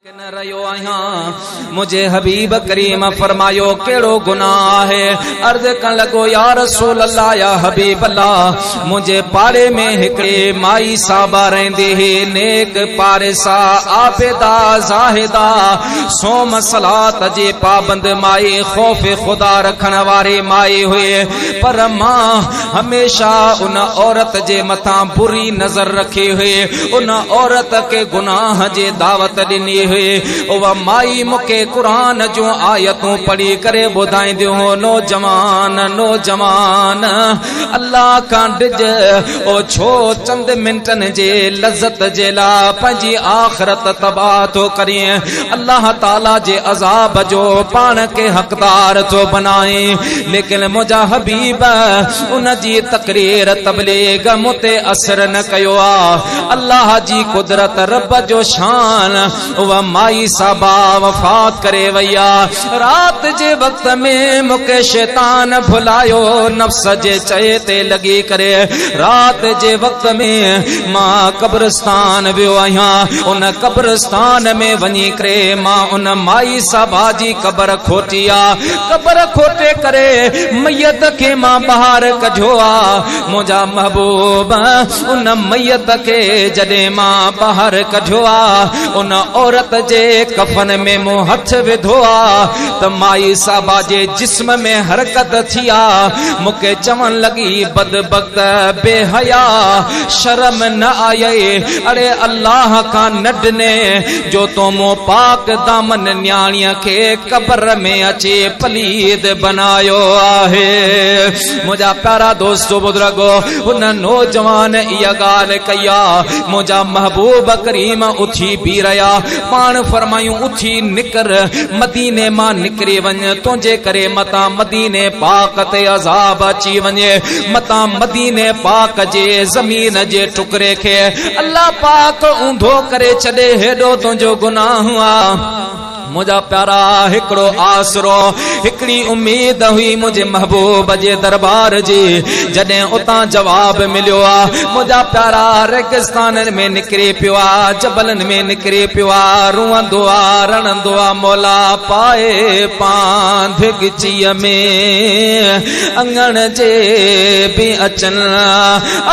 न रयो आया मुझे हबीब करीम फरमायो केड़ो गुनाह है। अर्ज कर लगो या रसूल अल्लाह या हबीब अल्लाह मुझे पारे में हिकड़े माई साहबा रहंदी है नेक पारिसा आबिदा जाहिदा सोम सलात जे पाबंद माई खौफ खुदा रखण वारी माई हुए पर मां हमेशा उन औरत जे मथा बुरी नजर रखी हुई उन औरत के गुनाह जे दावत दिनी हुई ओ माई मुके कुरान जो आयतों पढ़ी करे बुधाई दियो नौजवान नौजवान अल्लाह का डिज ओ छो चंद मिनटन जे लज्जत जे ला पंजी आखरत तबाह तो करिए अल्लाह ताला जे अजाब जो पान के हकदार तो बनाए लेकिन मुझा हबीब उन जी तकरीर तबलीग मुते असर न कयो आ अल्लाह जी कुदरत रब जो शान व माई साबा वफात करे वैया रात जे वक्त में मुके शैतान भुलायो नफ्स जे चए ते लगी करे रात जे वक्त में मां कब्रिस्तान वियो आया उन कब्रिस्तान में वनी करे मां उन माई साबा जी कब्र खोटिया कब्र खोटे करे मैयत के मां बाहर कढो आ मुझा महबूब उन मैयत के जडे मां बाहर कढो आ उन औरत जे कफन में मुंह हथ विधो आ त माई साबा जे जिस्म में हरकत थिया मुके चवन लगी बदबख्त बेहया शर्म न आये अरे अल्लाह का नडने जो तो मो पाक दामन न्याणिया के कब्र में अचे पलीद बनायो आहे मुझा प्यारा दोस्तों बुजुर्गो उन नौजवान इया गाल कया मुझा महबूब करीम उठी भी रहा पान फरमायूं उठी निकर मदीने मां निकरी वञ तुझे करे मता मदीने पाक ते अजाब अची वञे मता मदीने पाक जे जमीन जे टुकरे के अल्लाह पाक ऊंधो करे छडे हेडो तुझो गुनाह आ मुझा प्यारा हिकड़ो आसरो हिकड़ी उम्मीद हुई मुझे महबूब जे दरबार जी जडे उता जवाब मिलियो आ मुझा प्यारा रेगिस्तान में निकरी पियो आ जबलन में निकरी पियो आ रुअंदो आ रणंदो आ मौला पाए पांध गिचीअ में अंगण जे भी अचन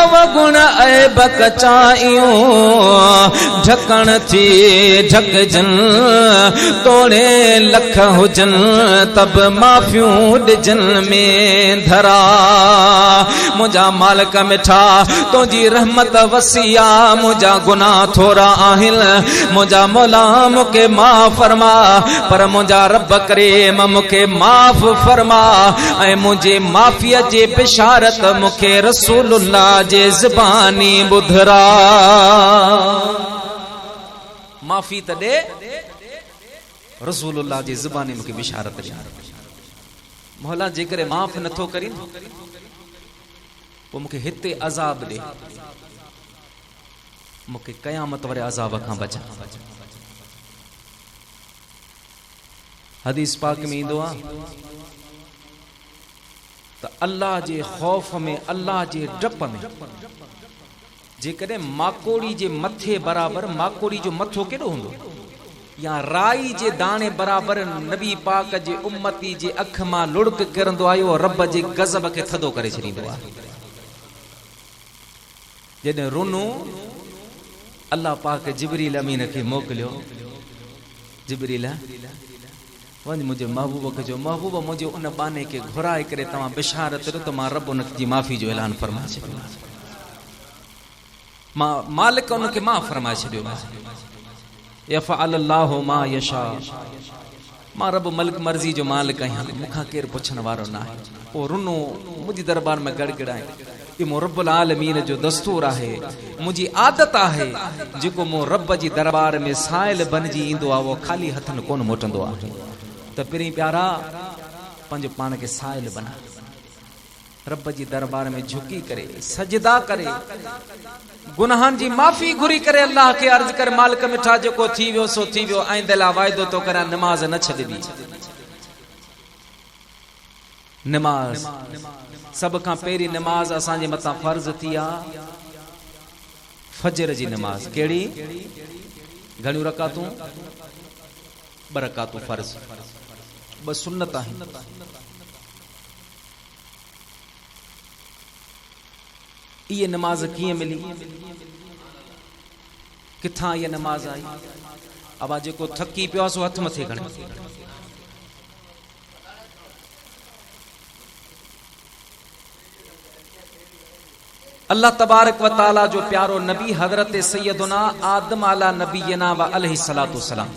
अवगुण ऐब कचाइयो ढकण थी ढकजन तोड़े लख हुजन तब माफियूं डिजन में धरा मुझा मालिक मिठा तुझी रहमत वसिया मुझा गुनाह थोड़ा आहिल मुझा मौला मुके माफ फरमा पर मुझा रब करीम मुके माफ फरमा ऐ मुझे माफिया जे बिशारत मुके रसूलुल्लाह जे ज़बानी बुधरा माफी तदे रसूलुल्लाह जी ज़बानी मुके बिशारत दी मौला जे करे माफ नथो करी वो मुके हिते अजाब दे मुके कयामत वारे अजाब खां बचा हदीस पाक में इंदो आ त अल्लाह जे खौफ में अल्लाह जे डप में जे करे माकोड़ी जे मथे बराबर माकोड़ी जो मथो केड़ो हुंदो या राई जे दाने बराबर नबी पाक जे उम्मती जे अख मां लुड़क करंदो आयो रब जे गजब के थदो करे छडींदो आ जने रुनो अल्लाह पाक जिब्रील अमीन के मोकलियो जिब्रील वंज मुझे महबूब के जो महबूब मुझे उन बाने के घुराए करे तमा बिशारत तो मां रब उन जी माफी जो ऐलान फरमा छडियो मां मालिक उन के मां फरमा छडियो यफ़अल अल्लाहु मा यशा मां रब मलिक मर्जी जो मालिक आहियां मुखा केर पुछण वारो ना है ओ रुनो मुझी दरबार में गड़गड़ाए ये मो रब्बुल आलमीन जो दस्तूर आहे मुझी आदत आहे जेको मो रब जी दरबार में साइल बनजी इंदो आ वो खाली हथन कोन मोटंदो आ त पिरी प्यारा पंज पान के साइल बना रब जी दरबार में झुकी करे सजदा करे गुनाहन जी माफी घुरी करे अल्लाह के अर्ज कर मालिक मिठा जेको थी वियो सो थी वियो आइंदला वायदो तो करा नमाज न छडबी नमाज सब खां पेरी नमाज असा जे मथा फर्ज थी आ फजर जी नमाज केड़ी घणियूं रकातूं बरकातु फर्ज ब सुन्नत आहिनि। ये नमाज कीअं मिली, किथां ये नमाज आई? अब जेको थकी पियो सो हथ मथे खणे। अल्लाह तबारक व ताला जो प्यारो नबी हजरत सैयदुना आदम अला नबीना व अलैहि सलातु सलाम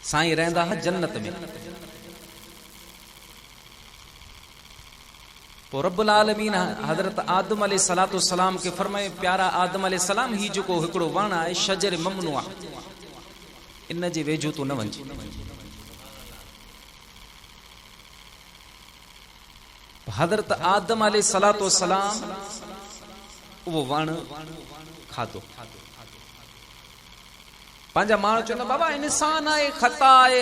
साईं रहंदा है जन्नत में। तो रब्बुल आलमीन हजरत आदम अलैहि सलातु सलाम के फरमाए, प्यारा आदम अलैहि सलाम ही जो को हिकड़ो वण आहे शजर ममनुआ, इन जे वेझो तो न वञ। हजरत आदम अलैहि सलातु सलाम वो वण खाधो। पंहिंजा माण्हू चवंदा बाबा इंसान आहे, खता आहे,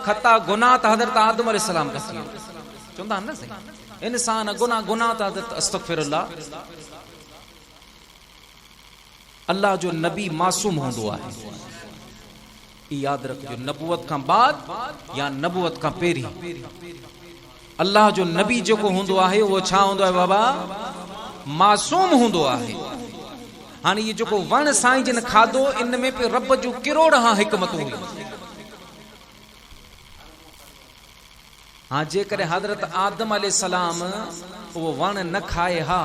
खता गुनाह त हजरत आदम अलैहि सलाम का थी। चवंदा न सही, इंसान गुनाह गुनाह त हजरत अस्तगफिरुल्लाह। अल्लाह जो नबी मासूम हूंदो आहे, याद रखिजो, नबुवत खां बाद या नबुवत खां पहिरीं अल्लाह जो नबी जेको हूंदो आहे उहो छा हूंदो आहे बाबा? मासूम हूंदो आहे। हाणे ये जेको वण साईं जिन खाधो, इन में पे रब जो किरोड़ हां हिकमतूं हुई। हाँ जेकर हजरत आदम अलैहिस्सलाम वो वण न खाए हा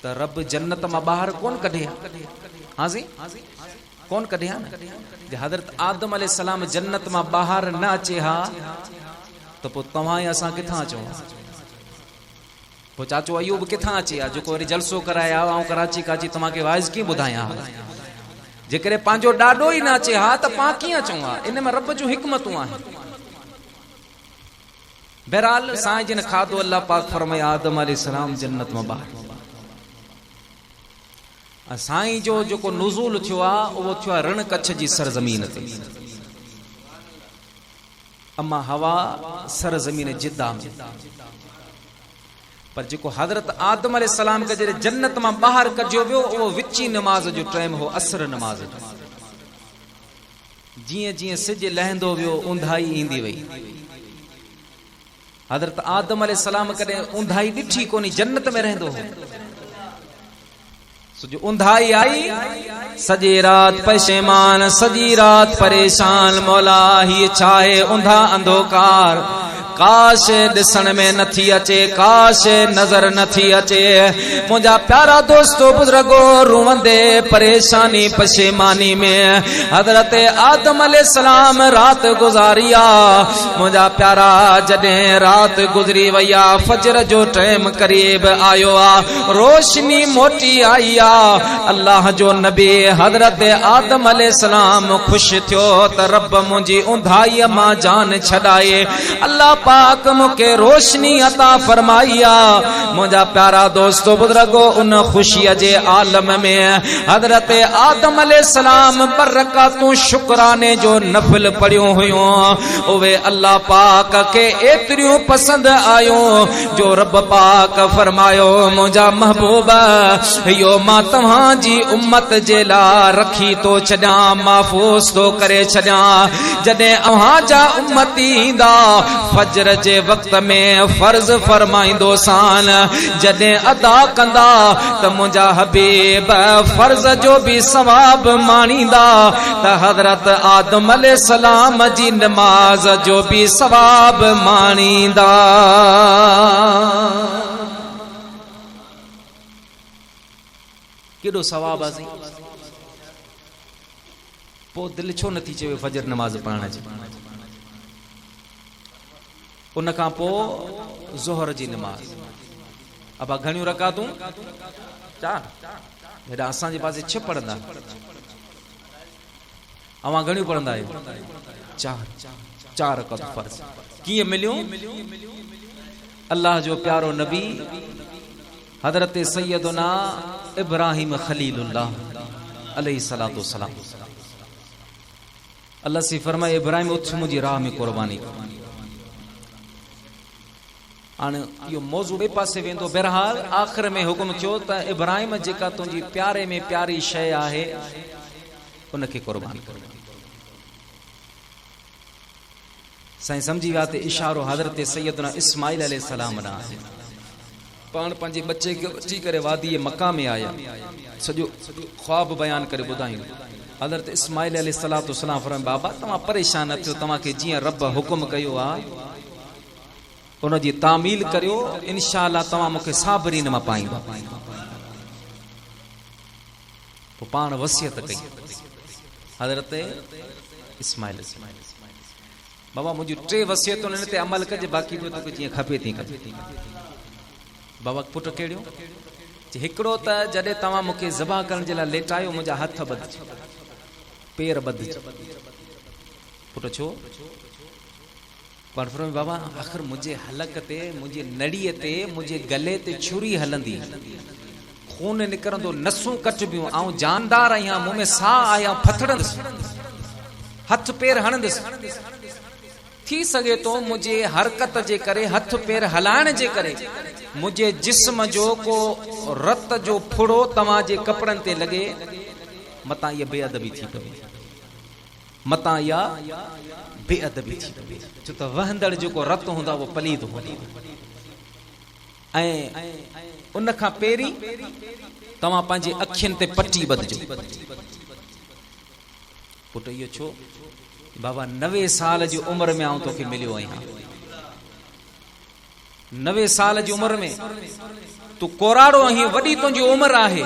त रब जन्नत मां बाहर कोन कढे। हाँ जी कोन कढे हा न। जे हजरत आदम अलैहिस्सलाम जन्नत मां बाहर न अचे हा तो पो तव्हां या असां किथां अचूं? पो चाचो अयूब किथां अचे हा जेको वरी जलसो कराया ऐं कराची काची तव्हांखे वाइज़ कीअं ॿुधायां? जेकॾहिं पंहिंजो ॾाॾो ई न अचे हा त पां कीअं अचूं हा? इन में रब जूं हिकमतूं आहिनि। बहरहाल साईं जिन खाधो, अल्लाह पाक फरमाए आदम अलैहिस्सलाम जन्नत मां ॿाहिरि। साईं जो जेको नुज़ूल थियो आहे उहो थियो आहे रण कच्छ जी सरज़मीन ते। अम्मा हवा सरज़मीन जिद्दा में। पर जेको हजरत आदम अलैहिस्सलाम के जॾहिं जन्नत मां ॿाहिरि कढियो वियो, उहो विची नमाज जो टाइम हो, असर नमाज जो। जीअं जीअं सिज लहंदो वियो ऊंधाई ईंदी वई। हजरत आदम अलैहिस्सलाम कॾहिं ऊंधाई ॾिठी कोन्हे, जन्नत में रहंदो हो। जो ऊंधाई आई, सॼी रात पशेमान, सॼी रात परेशान, मौला ही छाहे ऊंधा अंधोकार, काश ॾिसण में नथी अचे, काश नज़र नथी अचे। मुंहिंजा प्यारा दोस्तो बुज़ुर्गो रोवंदे परेशानी पशेमानी में हजरत आदम अलैहिस्सलाम रात गुज़ारी आ। मुंहिंजा प्यारा जॾहिं रात गुज़री वई आ, फजर जो टाइम क़रीब आयो आ, रोशनी मोटी आई आ। अल्लाह जो नबी हजरत आदम अलैहिस्सलाम खुश थियो त रब मुंहिंजी ऊंधाईअ मां जान छॾाए, अल्लाह पाक मुखे रोशनी अता फरमाइया। मुझा प्यारा दोस्तों बुजुर्गो, उन खुशिया जे आलम में हजरत आदम अलैहिस्सलाम बरकतूं शुक्राने जो नफल पढ़ियो हुयो, उवे अल्लाह पाक के एतरियूं पसंद आयो जो रब पाक फरमायो, मुझा महबूबा यो मां तव्हां जी उम्मत जे ला रखी तो छॾा, महफूज़ तो करे छॾा। जॾहिं अव्हां जा उम्मती ईंदा फजर जे वक्त में फर्ज फरमाइंदो सान, जॾहिं अदा कंदा त मुंहिंजा हबीब फर्ज जो भी सवाब माणींदा, त हजरत आदम अलैहिस्सलाम जी नमाज जो भी सवाब माणींदा। केॾो सवाब आहे। पोइ दिलि छो नथी चवे फजर नमाज पढ़ण जी? उन खां पोइ ज़ोहर जी नमाज। अब घणियूं रकातूं? 4। हेॾा असांजे पासे 6 पढ़ंदा, अवां घणियूं पढ़ंदा आहियो? 4 रकातूं फर्ज़। कीअं मिलियूं? अल्लाह जो प्यारो नबी हजरत सैयदना इब्राहिम खलीलुल्लाह अलैहि सलातो सलाम, अल्लाह से फरमाए इब्राहिम उठ मुंहिंजी राह में कुर्बानी कर। हाणे इहो मौज़ू ॿिए पासे वेंदो। बहरहाल आख़िर में हुकुम थियो त इब्राहिम जेका तुंहिंजी प्यारे में प्यारी शइ आहे उनके कुर्बान कर। साईं समझी विया ते इशारो हज़रत सैयदना इस्माइल अलैहिस्सलाम ना आहे। पाण पंहिंजे बच्चे खे वठी करे वादी मक्का में आया, सॼो ख्वाब बयान करे ॿुधायूं। हज़रत इस्माइल अलैहिस्सलाम फरमाया बाबा तव्हां परेशान न थियो, तव्हांखे जीअं रब हुकुम कयो आहे उन जी तामील करियो, इंशाअल्लाह तव्हां मूंखे साबरीन मां पाईंदा। पोइ पाण वसियत कई हज़रत इस्माइल, बाबा मुंहिंजी 3 वसियतुनि ते अमल कजे, बाक़ी ॿियो तोखे जीअं खपे थी कजे। बाबा पुट कहिड़ो? हिकिड़ो त जॾहिं तव्हां मूंखे ज़बह करण जे लाइ लेटायो मुंहिंजा हथ ॿधजो, पेर ॿधजो। पुट छो? पर बाबा आख़िर मुंहिंजे हलक ते, मुंहिंजे नड़ीअ ते, मुंहिंजे गले ते छुरी हलंदी, खून निकिरंदो, नसूं कटबियूं, ऐं जानदार आहियां, मूं में साह आया, फथड़ंदुसि, हथ पेर हणंदुसि। थी सघे तो मुझे हरकत जे करे, हथ पैर हलाइण जे करे मुझे जिस्म जो को रत जो फुड़ो तव्हां जे कपड़न ते लगे, मता ये बेअदबी थी पवे, मता या बेअदबी थी पवे। छो त वहंदड़ जो को रत हुंदा वो पलीद हूंदी, ऐं उन खां पेरी तव्हां पंहिंजे अखियुनि ते पट्टी ॿधजो। पुट इहो छो? बाबा 90 साल जी उम्र में आऊं तोखे मिलियो आहियां, 90 साल जी उम्र में तू कोराड़ो आहीं, वॾी तुंहिंजी उम्र आहे,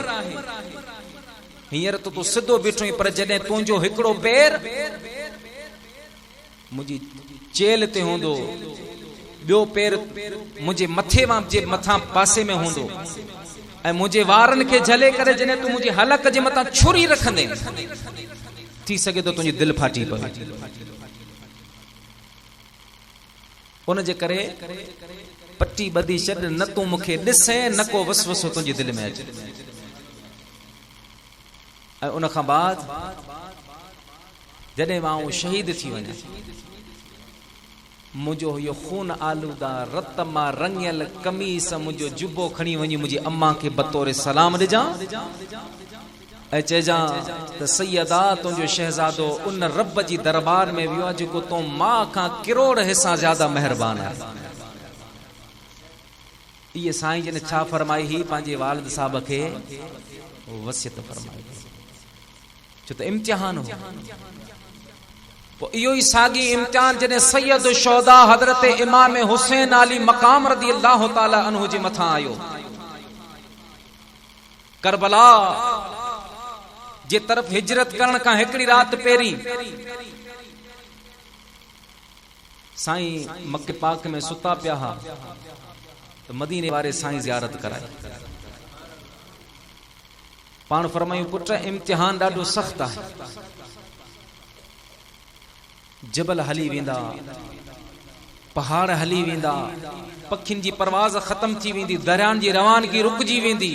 हींअर तो तू सिधो बीठो आहीं, पर जॾहिं तुंहिंजो हिकिड़ो पेर मुंहिंजी चेल ते हूंदो, ॿियो पेर मुंहिंजे मथे जे मथां पासे में हूंदो, ऐं मुंहिंजे वारनि खे झले करे जॾहिं तू मुंहिंजे हलक जे मथां छुरी रखंदे, थी सके तो तुंहिंजी दिलि फाटी पवे। उन जे करे पट्टी ॿधी छॾ, न तूं मूंखे ॾिसे, न को वसवसो तुंहिंजी दिलि में अचे। ऐं उन खां बाद जॾहिं मां शहीद थी वञा, मुंहिंजो इहो खून आलूदा रत मां रंगियल कमीस, मुंहिंजो जुबो खणी वञी मुंहिंजी अम्मा खे बतौर सलाम ॾिजां, ऐं चइजां त सैयदा तुंहिंजो शहज़ादो उन रब जी दरबार में वियो आहे जेको तूं मां खां करोड़ हिसा ज्यादा मेहरबान आहे। इहे साईं जन छा फरमाई ही पंहिंजे वालिद साहब खे वसियत फरमाई, छो त इम्तिहान हो। पोइ इहो ई साॻी इम्तिहान जॾहिं सैयद शुहदा हज़रत इमाम हुसैन अली मक़ाम रज़ी अल्लाह ताला अन्हु जे मथां आयो, करबला जे तरफ हिजरत करण का हिकड़ी रात पेरी साईं मक्के पाक में सुता पिया हा, तो मदीने वारे साईं ज़ियारत कराई। पाण फरमायूं पुट इम्तिहान ॾाढो सख्त आहे, जबल हली वेंदा, पहाड़ हली वेंदा, पखियुनि जी परवाज़ ख़त्म थी वेंदी, दरियानि जी रवानगी रुकजी वेंदी,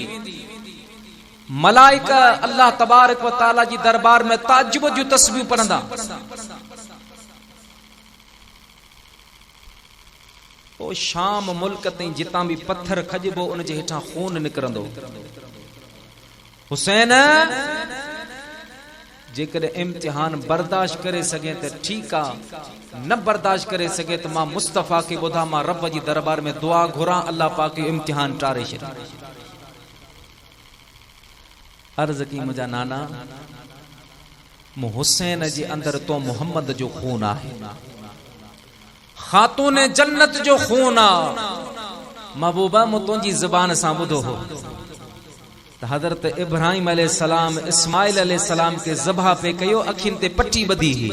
मलाइका अल्लाह तबारक व ताला जी दरबार में ताज्जुब जूं तस्बीह पढ़ंदा। ओ शाम मुल्क ताईं जितां भी पत्थर खजबो उन जे हेठां खून निकरंदो। हुसैन जेकर इम्तिहान बर्दाश्त करे सके तो ठीक आ, न बर्दाश्त करे सके तो मां मुस्तफा के ॿुधा, मां रब जी दरबार में दुआ घुरा, अल्लाह पाक इम्तिहान टारे छॾे। अर्ज की मुंहिंजा नाना, मूं हुसैन जे अंदर तो मोहम्मद जो खून आहे, खातून जन्नत जो खून आ। महबूबा मूं तुंहिंजी ज़बान सां ॿुधो हो त हज़रत इब्राहिम अलैहिस्सलाम इस्माइल अलैहिस्सलाम के ज़बह पे कयो, अखियुनि ते पट्टी ॿधी ही,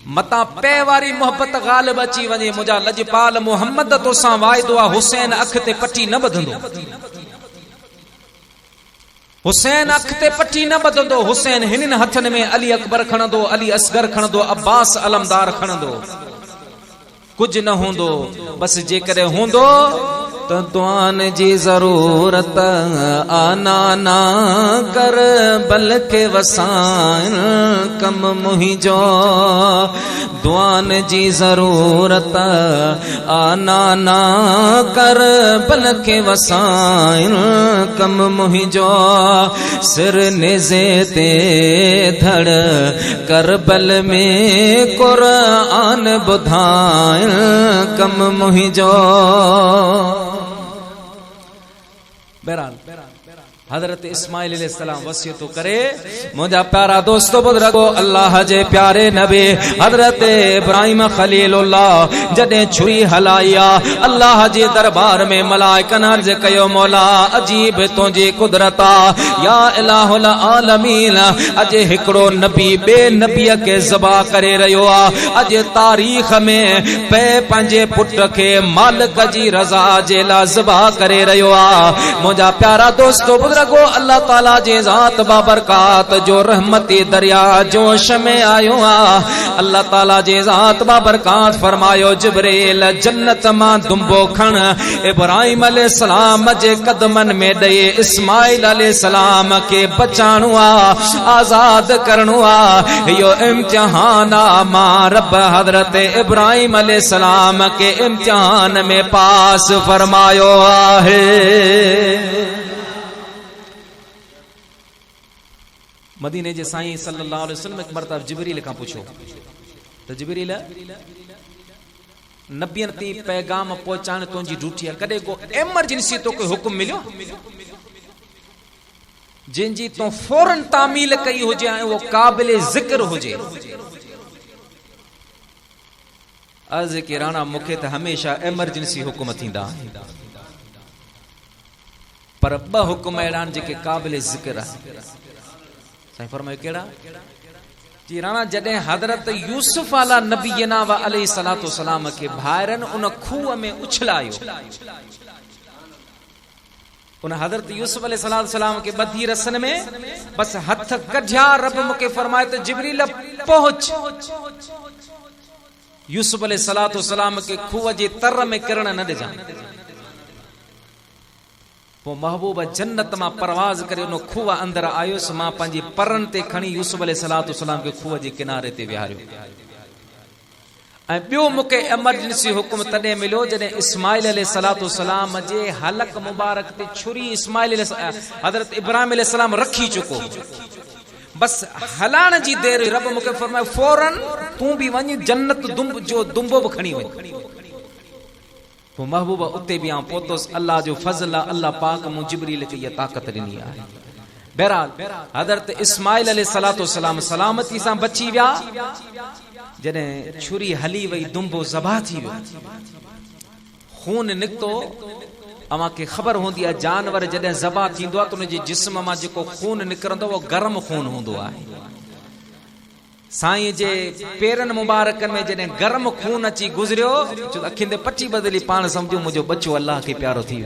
मता पे वारी मोहब्बत ग़ालिब अची वञे, मुंहिंजा लजपाल मोहम्मद तोसां वाइदो आहे हुसैन अख ते पट्टी न ॿधंदो, हुसैन अख ते पट्टी न ॿधंदो। हुसैन हिननि हथनि में अली अकबर खणंदो, अली असगर खणंदो, अब्बास अलमदार खणंदो, कुछ न हूंदो, बस जेकर हूंदो तो दुआन जी ज़रूरत आना ना कर बल्कि वसाइन कम मुहिंजो दुआन जी ज़रूरत आना ना कर बल्कि वसाइन कम मुहिंजो सिर निज़े ते धड़ करबल में कुरान बुधाइन कम मुहिंजो बहरहाल हजरत इस्माइल अलैहिस्सलाम वसियत करे मुझा प्यारा दोस्तों बुजुर्गो अल्लाह जे प्यारे नबी हजरत इब्राहिम खलीलुल्लाह जडे छुरी हलाया अल्लाह जे दरबार में मलाइकन अर्ज कयो मौला अजीब तुझी कुदरता या इलाहुल आलमीन अज हिकड़ो नबी बे नबी के ज़बा करे रहियो आ अज तारीख में पे पंजे पुट के मालिक जी रज़ा जे ला ज़बा करे रहियो आ मुझा प्यारा दोस्तों बुजुर्गो अल्लाह ताला जे ज़ात बाबरकात जो रहमती दरिया जोश में आयो आ अल्लाह ताला जे ज़ात बाबरकात फरमायो जिब्रील जन्नत मां दुंबो खण इब्राहिम अलैहिस्सलाम जे कदमन में दे इस्माइल अलैहिस्सलाम के बचाणो आ आजाद करनो आ यो इम्तिहान आ मां रब हजरत इब्राहिम अलैहिस्सलाम के इम्तिहान में पास फरमायो आहे मदीने जे साईं सल्लल्लाहु अलैहि वसल्लम एक मरतब जिब्रील का पूछो तो जिब्रील नबियन ती पैगाम पहुंचाण तुझी ड्यूटी है कदे को एमरजेंसी तो कोई हुक्म मिलियो जिनजी तो फौरन तामील कई हो जाए वो काबिल जिक्र हो जाए अर्ज के राणा मुखे तो हमेशा एमरजेंसी हुक्म थींदा पर ब हुक्म अहिड़ा जेके काबिल जिक्र है साईं फरमायो केड़ा जी राणा जडे हजरत यूसुफ अला नबीना व अलैहि सलातो सलाम के भाइरन उन खूह में उछलायो उन हजरत यूसुफ अलैहि सलातो सलाम के बधी रसन में बस हथ कढिया रब मुके फरमाए तो जिब्रील पहुंच यूसुफ अलैहि सलातो सलाम के खूह जे तर में किरण न दे जा वो महबूब जन्नत मां परवाज करे उन खूह अंदर आयो मां पंजी परन ते खणी यूसुफ अलैहिस्सलातु वस्सलाम के खूह जे किनारे ते विहारियो ऐं बियो मुके एमरजेंसी हुक्म तडे मिलो जने इस्माइल अलैहिस्सलातु वस्सलाम जे हलक मुबारक ते छुरी इस्माइल हजरत इब्राहिम अलैहिस्सलाम रखी चुको बस हलाण जी देर रब मुके फरमायो फौरन तू भी वञ जन्नत दुंब जो दुंबो भी खणी वञ वो महबूब उते भी आ पोतोस अल्लाह जो फजल अल्लाह पाक मु जिब्रील के ये ताकत दिनी है बहरहाल हजरत इस्माइल अलैहिस्सलातु वस्सलाम सलामती सां बची विया जने छुरी हली वई दुंबो ज़बा थी वियो खून निकतो अमा के खबर होंदी है जानवर जडे ज़बा थींदो त उन जे जिस्म मां जेको खून निकरंदो वो गरम खून होंदो आहे साईं जे पेरन मुबारकन में जने गरम खून अची गुजरियो जो अखिन ते पट्टी बदली पान समझो मुझो बच्चो अल्लाह के प्यारो थी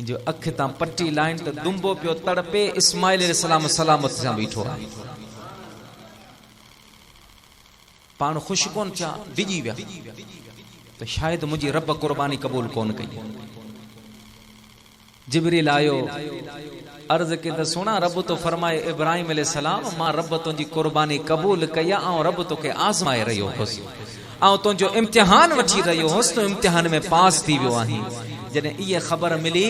जो अख ता पट्टी लाइन तो दुंबो पियो तड़पे इस्माइल अलैहिस्सलाम सलामत सां बीठो पान खुश कोन थिया डिजी विया तो शायद मुझी रब कुर्बानी कबूल कोन कई जिब्रील आयो अर्ज के त सोना रब तो फरमाए इब्राहिम अलैहिस्सलाम मां रब तुझी कुर्बानी कबूल कया और रब तो के आजमाए रहियो होस और तुझो इम्तिहान वठी रहियो होस तो इम्तिहान में पास थी वियो आही जने ये खबर मिली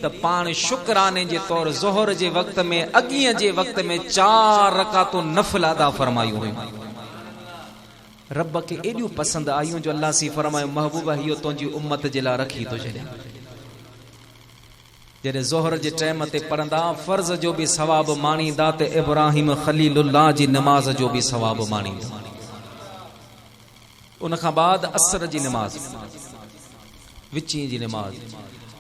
त पान शुक्राने जे तौर ज़ोहर जे वक्त में अगिए जे वक्त में 4 रकातो नफल अदा फरमायो हुई रब के एडियो पसंद आयो जो अल्लाह सी फरमायो महबूबा हियो तुझी उम्मत जे ला रखी तो छे जॾहिं ज़ोहर जे टाइम ते पढ़ंदा फर्ज़ जो भी सवाब माणींदा ते इब्राहिम खलीलुल्लाह जी नमाज जो भी सवाब माणींदा उन खां बाद असर जी नमाज विची जी नमाज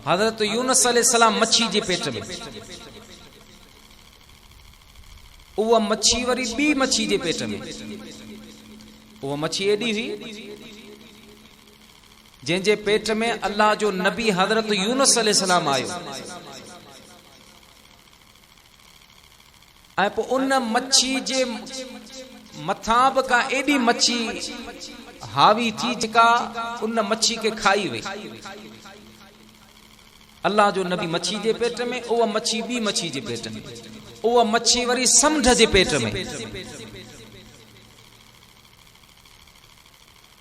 हजरत यूनुस अलैहिस्सलाम मच्छी जे पेट में उहा मच्छी वरी बी मच्छी जे पेट में उहा मच्छी एडी हुई जंहिंजे पेट में अल्लाह जो नबी हजरत यूनुस अलैहिस्सलाम आयो ऐं पोइ उन मच्छी जे मथा बि का एडी मच्छी हावी थी जेका उन मच्छी के खाई वई। अल्लाह जो नबी मच्छी जे पेट में, उहा मच्छी बी मच्छी जे पेट में, उहा मच्छी वरी समुंड जे पेट में।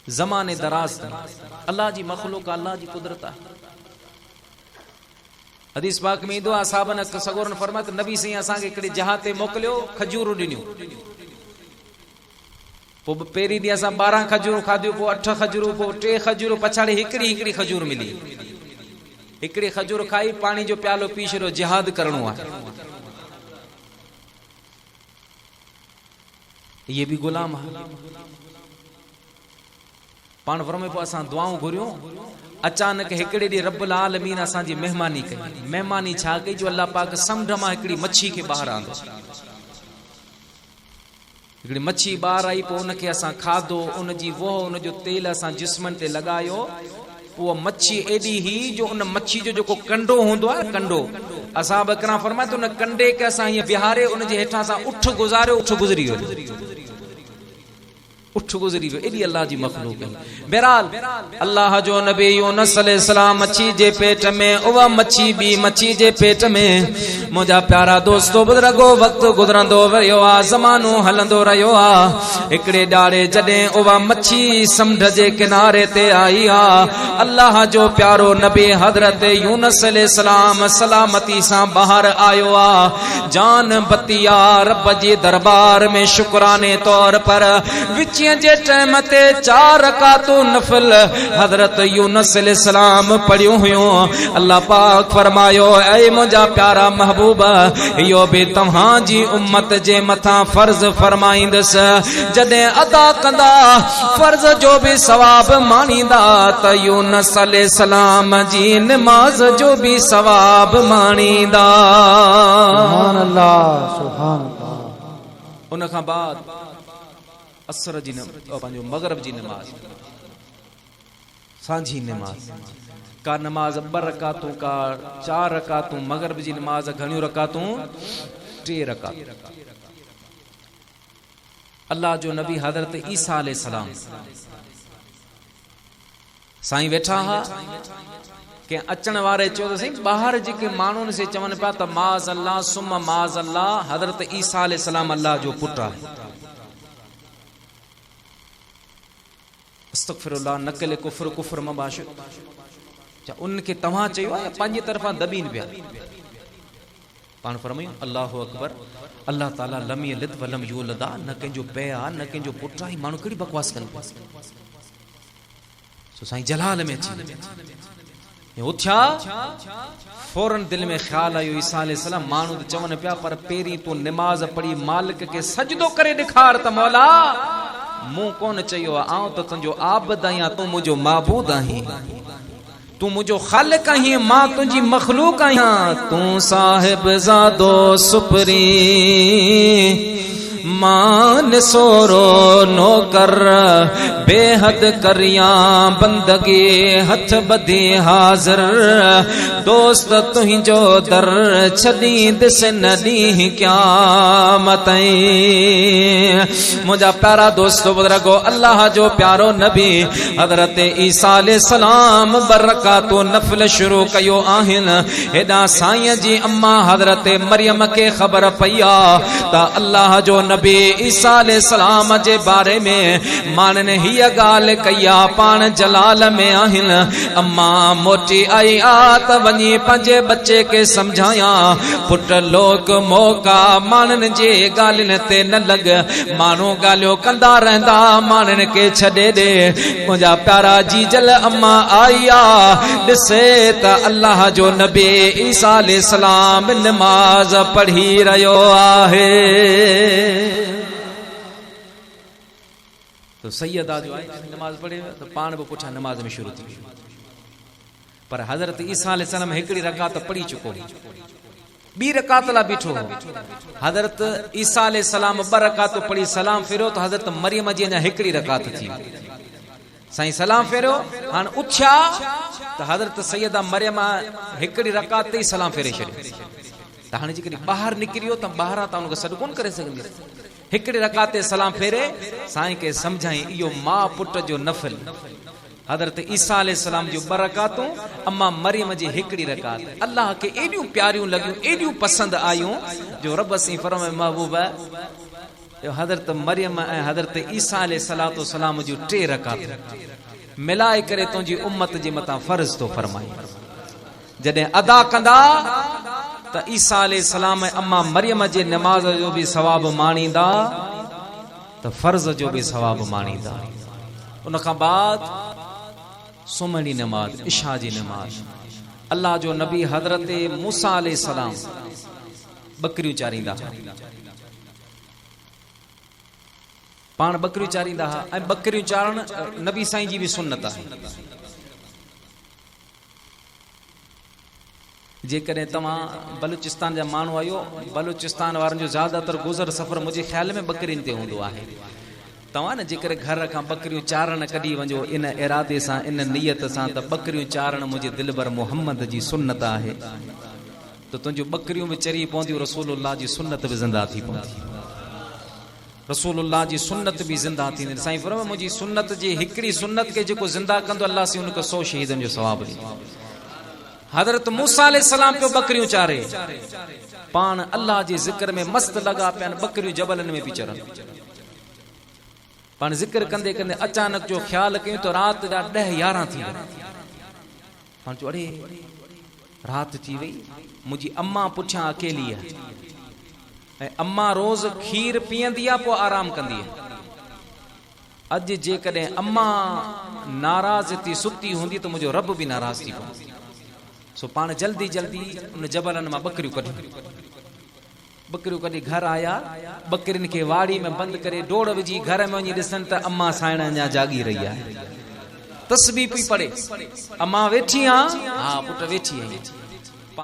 ज़माने दराज अल्लाह जी मखलूक, अल्लाह जी कुदरत आहे। हदीस पाक में ईंदो आहे, साहबन सगोरन फरमाया त नबी साईं असांखे हिकिड़े जहाज ते मोकिलियो, खजूरूं ॾिनियूं। पोइ पहिरीं ॾींहुं असां 12 खजूरूं खाधियूं, पोइ 8 खजूरूं, पोइ 3 खजूरूं, पछाड़ी हिकिड़ी खजूर मिली। हिकिड़ी खजूर खाई, पानी जो प्यालो पी छॾियो, जिहाद करणो आहे। ये भी गुलाम है। पाण फरमाए पोइ असां दुआऊं घुरियूं, अचानक हिकिड़े ॾींहुं रब्बुल आलमीन असांजी मेहमानी कई। मेहमानी छा कई, जो अल्लाह पाक समुंड मां हिकिड़ी मच्छी खे ॿाहिरि आंदो। हिकिड़ी मच्छी ॿाहिरि आई, पोइ उनखे असां खाधो, उनजी वोह, उनजो तेल असां जिस्मनि ते लॻायो। उहा मच्छी एडी ही जो उन मच्छी जो जेको कंडो हूंदो आहे, कंडो असां बकरा फरमाए त उन कंडे खे असां हीअं बिहारे उनजे हेठां असां उठ गुज़ारियो, उठ गुज़री वियो, उठ गुज़री वियो। एडी अल्लाह जी मखलूक है। बहरहाल अल्लाह जो नबी यूनुस अलैहिस्सलाम मच्छी जे पेट में, उहा मच्छी बी मच्छी जे पेट में। मुंहिंजा प्यारा दोस्तो बुज़ुर्गो, वक्त गुज़रंदो वियो आहे, ज़मानो हलंदो रहियो आहे। हिकिड़े ॾाढ़े जॾहिं उहा मच्छी समुंड जे किनारे ते आई आहे, अल्लाह जो प्यारो नबी हज़रत यूनुस अलैहिस्सलाम सलामती सां ॿाहिरि आयो आहे। जान बतिया रब जे दरबार में शुक्राने तौर पर विच जे टाइम ते 4 रकातूं नफल हजरत यूनुस अलैहिस्सलाम पढ़ियूं हुयूं। अल्लाह पाक फरमायो, ऐ मुंहिंजा प्यारा महबूब, इहो बि तव्हां जी उम्मत जे मथां फर्ज़ फरमाईंदुसि। जॾहिं अदा कंदा फर्ज़ जो बि सवाब माणींदा, त यूनुस अलैहिस्सलाम जी नमाज जो बि सवाब माणींदा। सुभान अल्लाह, सुभान अल्लाह। उन खां बाद असर जी पंहिंजो मगरब जी नमाज, सांझी नमाज, का नमाज 2 रकातूं, का 4 रकातूं, मगरब जी नमाज घणियूं रकातूं, 3 रकात। अल्लाह जो नबी हजरत ईसा अलैहिस्सलाम साईं वेठा हा के अचण वारे चयो त साईं ॿाहिरि जेके माण्हुनि से चवनि पिया त माज़ अल्लाह सुम माज़ अल्लाह, हजरत ईसा अलैहिस्सलाम अल्लाह जो पुटु आहे। अस्तगफिरुल्लाह, नकल कुफ्र, कुफ्र मबाशिर। क्या उनके तव्हां चयो आहे, पंहिंजी तरफ़ां दबीन पिया। पाण फरमायूं अल्लाहु अकबर, अल्लाह ताला लम यलिद वलम यूलद, न कंहिंजो पे आहे, न कंहिंजो पुटु आहे। माण्हू कहिड़ी बकवास कनि पिया। सो साईं जलाल में अची उथिया, फौरन दिल में ख्याल आयो ईसा अलैहिस्सलाम माण्हू त चवनि पिया, पर पहिरीं तूं नमाज पढ़ी मालिक खे सजदो करे ॾेखार त मौला मूं कोन चयो आहे, आउं त तुंहिंजो आबिद आहियां, तूं मुंहिंजो माबूद आहीं, तूं मुंहिंजो ख़ालिक आहीं, मां तुंहिंजी मखलूक आहियां। तूं साहिब ज़ादो सुपरी, मान सोरो नौकर, बेहद करिया बंदगी, हथ बधी हाज़िर, दोस्त तुंहिंजो दर छॾी दिस न ॾींहुं क़यामत। मुंहिंजा प्यारा दोस्तो बुज़ुर्गो, अल्लाह जो प्यारो नबी हज़रत ईसा अलैहिस्सलाम 2 रकातूं नफ़िल शुरू कयो आहिनि। हेॾां साईं जी अम्मा हज़रत मरियम खे ख़बर पई आहे त अल्लाह जो नबी ईसा अलैहिस्सलाम जे बारे में मानने हीअ ॻाल्हि कई आहे, पाण जलाल में आहिनि। अम्मा मोटी आई आ त वञी पंहिंजे बच्चे खे सम्झाया, पुट लोक मौका माननि जे ॻाल्हियुनि ते न लॻ, माण्हू ॻाल्हियूं कंदा रहंदा, माननि खे छॾे ॾे। मुंहिंजा प्यारा जीजल अम्मा आई आ, ॾिसे त अल्लाह जो नबी ईसा अलैहिस्सलाम नमाज पढ़ी रहियो आहे। तो सैयदा जो आहे नमाज पढ़े तो पाण बि पुठियां नमाज में शुरू थी, पर हज़रत ईसा अलैहिस्सलाम हिकिड़ी रकात पढ़ी चुको, 2 रकात लाइ बीठो। हज़रत ईसा अलैहिस्सलाम 2 रकात पढ़ी सलाम फेरियो तो हज़रत मरियम जी अञा हिकिड़ी रकात थी। साईं सलाम फेरियो, हाणे उथिया त हज़रत सैयदा मरियम हिकिड़ी रकात ते ई सलाम फेरे छॾियो। त हाणे जेकॾहिं ॿाहिरि निकिरियो त ॿाहिरां त हुनखे सॾु कोन करे सघंदी, हिकड़े रकाते सलाम फेरे साईं के समझाई इहो मां पुट जो नफल हज़रत ईसा अलैहिस्सलाम जो बरकातूं अम्मा मरियम जी हिकड़ी रकात अल्लाह के एडियूं प्यारियूं लगियूं एडियूं पसंद आयूं जो रब सी फरमाए महबूब हज़रत मरियम ऐं हज़रत ईसा अलैहिस्सलाम जो 3 रकात मिलाए करे तुंहिंजी उम्मत जे मथां फर्ज़ तो फरमाई जॾहिं अदा कंदा त ईसा अलैहिस्सलाम ऐं अम्मा मरियम जे नमाज जो भी सवाब माणींदा त फर्ज़ जो भी सवाब माणींदा उन खां बाद सुम्हण जी नमाज इशा जी नमाज अल्लाह जो नबी हज़रत मूसा अलैहिस्सलाम बकरियूं चारींदा पाण बकरियूं चारींदा ऐं बकरियूं चारण नबी साईं जी भी सुन्नत आहे जेकॾहिं तव्हां बलूचिस्तान जा माण्हू आहियो बलूचिस्तान वारनि जो ज़्यादातर गुज़र सफ़र मुंहिंजे ख़्याल में बकरियुनि ते हूंदो आहे तव्हां न जेकर घर खां बकरियूं चारण कढी वञो इन इरादे सां इन नियत सां त बकरियूं चारण मुंहिंजे दिलबर मोहम्मद जी सुन्नत आहे त तुंहिंजूं बकरियूं बि चरी पवंदियूं रसूलुल्लाह जी सुन्नत बि ज़िंदा थी पवंदी रसूलुल्लाह जी सुन्नत भी जिंदा थींदी साईं फरमाए मुंहिंजी सुन्नत जी हिकड़ी सुन्नत के जेको जिंदा कंदो अल्लाह से उनखे 100 शहीदनि जो सवाब ॾींदो हज़रत मूसा अलैहिस्सलाम पियो बकरियूं चारे पाण अल्लाह जे ज़िक्र में मस्त लगा पिया बकरियूं जबलनि में भी चरन पाण ज़िक्र कंदे कंदे अचानक जो ख्याल कयूं तो रात जा 10-11 थी विया पाण चयो अरे रात थी वई मुंहिंजी अम्मा पुठियां अकेली आहे अम्मा रोज खीर पीअंदी आहे पोइ आराम कंदी आहे अॼु जेकॾहिं अम्मा नाराज़ थी सुती हूंदी त मुंहिंजो रब बि नाराज़ थी पवंदो सो पाण जल्दी जल्दी उन जबलनि मां बकरियूं कढी घर आया बकरियुनि खे वाड़ी में बंदि करे डोड़ विझी घर में वञी ॾिसनि त अम्मा साइण अञा जागी रही आहे तस्बीह पई पढ़े अम्मा वेठी आहे हा पुट वेठी आई